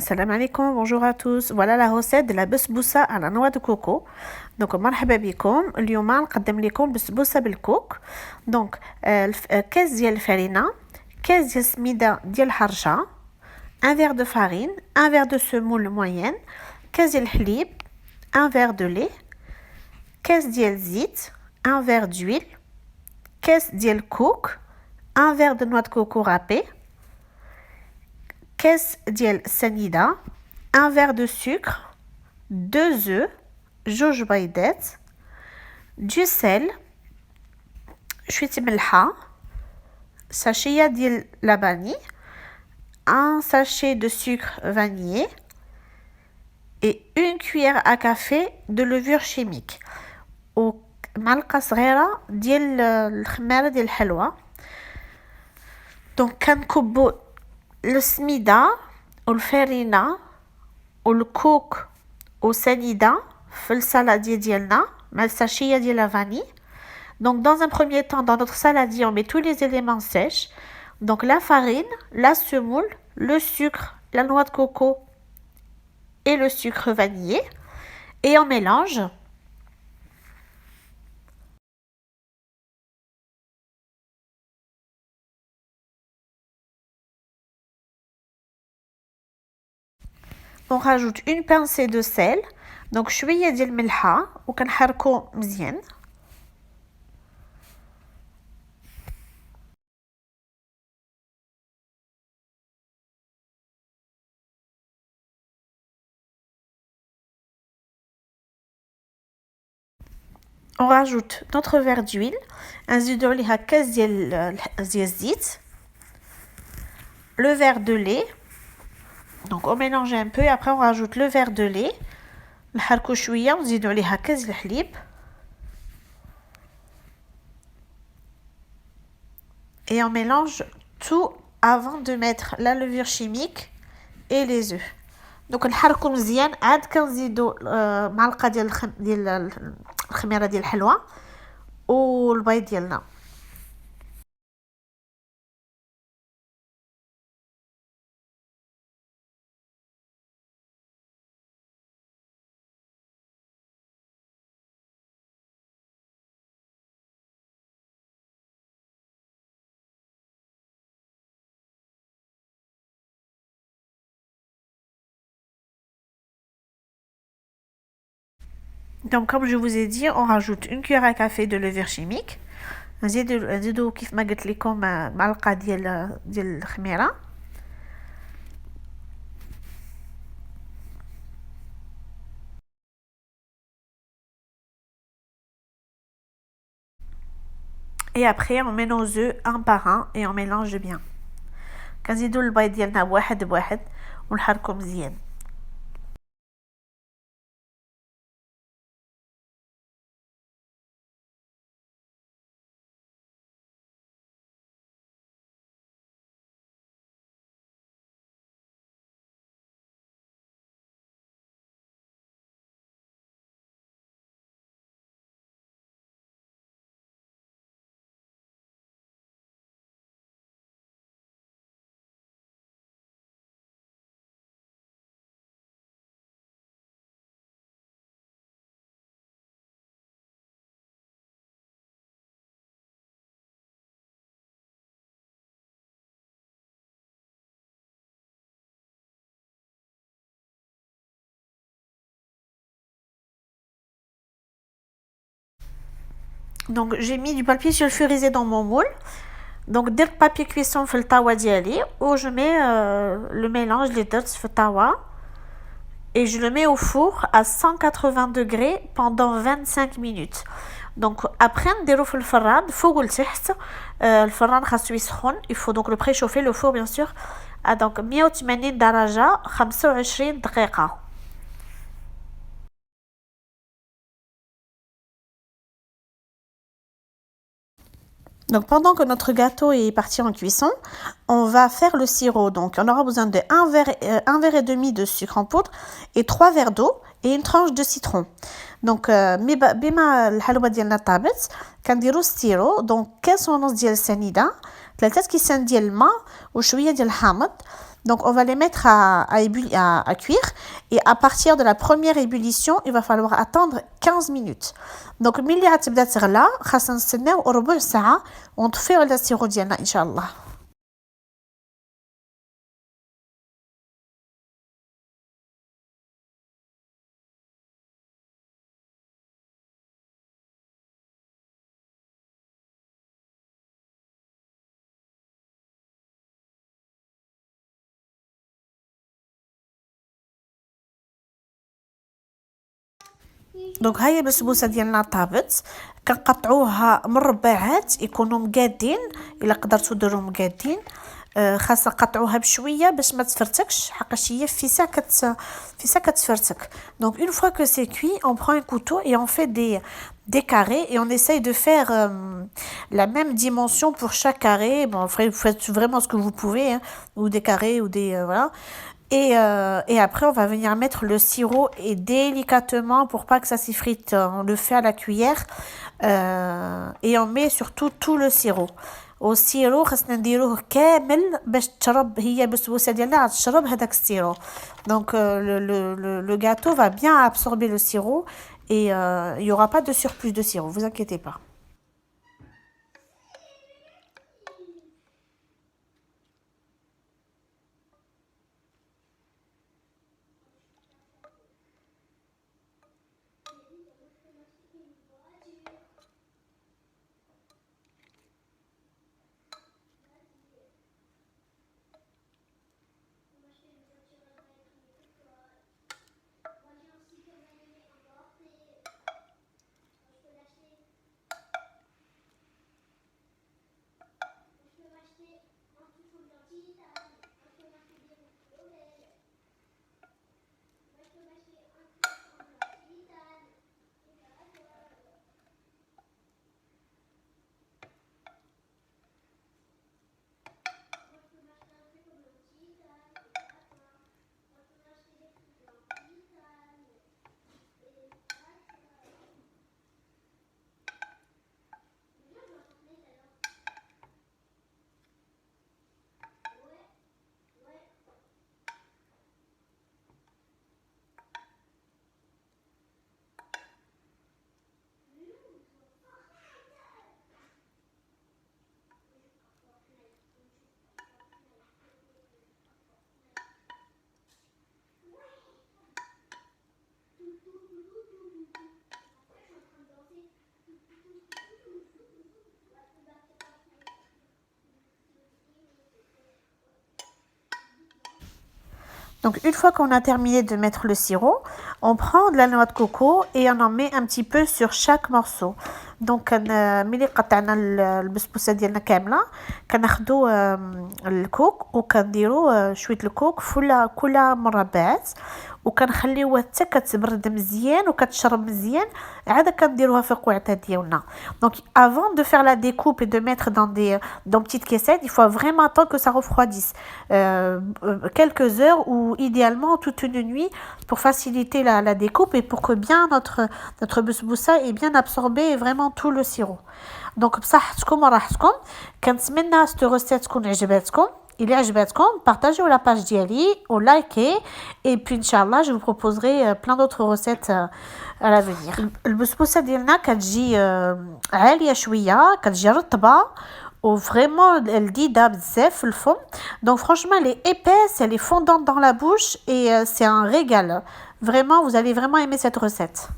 Salam alaikum, bonjour à tous. Voilà la recette de la بسبوسة à la noix de coco. Donc مرحبا بكم. اليوم نقدم لكم بسبوسة بالكوك. Donc كاس ديال الفرينة، كاس ديال السميدة ديال الحرشة، un verre de farine, un verre de semoule moyenne، كاس ديال الحليب، un verre de lait، كاس ديال الزيت، un verre d'huile، كاس ديال الكوك، un verre de noix de coco râpée، كاس ديال السنيدة، un verre de sucre، 2 œufs، جوج بيضات، du sel، شوية ملحة، ساشية ديال لباني، un sachet de sucre vanillé et une cuillère à café de levure chimique ومعلقة صغيرة ديال الخمارة ديال الحلوى. دونك كنكبو السميدة والفرينة والكوك والسنيدة في السالادية ديالنا مع الساشية ديال لافاني. Donc dans un premier temps, dans notre saladier, on met tous les éléments sèches. Donc la farine, la semoule, le sucre, la noix de coco et le sucre vanillé. Et on mélange. On rajoute une pincée de sel. Donc شوية ديال الملحة وكنحركو مزيان. On rajoute notre verre d'huile, نزيدو عليها كاس ديال الزيت, le verre de lait. Donc on mélange un peu et après on rajoute le verre de lait. نحركو شوية ونزيدو عليها كاس ديال الحليب. Et on mélange tout avant de mettre la levure chimique et les œufs. Donc نحركو مزيان عاد كنزيدو معلقة ديال الخميرة ديال الحلوى والبيض ديالنا. Donc comme je vous ai dit, on rajoute une cuillère à café de levure chimique. نزيدو كيف ما قلت لكم معلقة ديال الخميرة. Et après on met nos œufs un par un et on mélange bien. كنزيدو البيض ديالنا بواحد بواحد ونحركو مزيان. Donc j'ai mis du papier sulfurisé dans mon moule. Donc dès le papier cuisson في الطاوة ديالي où je mets le mélange les درت في الطاوة et je le mets au four à 180 degrés pendant 25 minutes. Donc après نديرو في الفران فوق لتحت. الفران خاصو يسخن. Il faut donc le préchauffer le four bien sûr à donc 180 درجة 25 دقيقة. Donc pendant que notre gâteau est parti en cuisson, on va faire le sirop. Donc on aura besoin de un verre et demi de sucre en poudre et 3 verres d'eau et une tranche de citron. Donc بما الحلوى ديالنا طابت كنديرو السيرو. Donc كاس ونص ديال السنيدة، 3 كيسان ديال الماء وشوية ديال الحامض. Donc on va les mettre à cuire et à partir de la première ébullition, il va falloir attendre 15 minutes. Donc ملي غتبدا تغلى خاصنا نستناو ربع ساعة ونطفيو على السيرو ديالنا ان شاء الله. دونك هاهي البسبوسه ديالنا طابت كنقطعوها مربعات يكونوا مقادين الا قدرتوا ديروا مقادين خاصة قطعوها بشويه باش ما تفرتكش حقاش هي في ساعه كتفرتك. Donc une fois que c'est cuit, on prend un couteau et on fait des carrés et on essaye de faire la même dimension pour chaque carré. Bon, vous faites vraiment ce que vous pouvez, hein, ou des carrés ou des voilà. Et après, on va venir mettre le sirop et délicatement, pour pas que ça s'effrite, on le fait à la cuillère et on met surtout tout le sirop. Au sirop, خاصنا نديروه كامل باش تشرب هي البسبوسه ديالنا تشرب هذاك السيرو. Donc le gâteau va bien absorber le sirop et il y aura pas de surplus de sirop, vous inquiétez pas. Donc une fois qu'on a terminé de mettre le sirop, on prend de la noix de coco et on en met un petit peu sur chaque morceau. Donc ملي قطعنا البسبوسه ديالنا كامله كناخذوا الكوك وكنديروا شويه الكوك في كل مربعات وكنخليوها حتى كتبرد مزيان وكتشرب مزيان عاد كنديروها في القويعطه ديالنا. Donc avant de faire la découpe et de mettre dans petites caissettes, il faut vraiment attendre que ça refroidisse quelques heures ou idéalement toute une nuit pour faciliter la découpe et pour que bien notre basboussa ait bien absorbé vraiment tout le sirop. Donc بصحتكم وراحتكم كنتمنى cette recette تكون عجبتكم. إلا عجبتكم partagez la page ديالي ou likez et puis inchallah je vous proposerai plein d'autres recettes à l'avenir. البسبوسه ديالنا كتجي عاليه شويه كتجي رطبه وفريمون لذيذه بزاف في الفم. Donc franchement elle est épaisse, elle est fondante dans la bouche et c'est un régal. Vraiment vous allez vraiment aimer cette recette.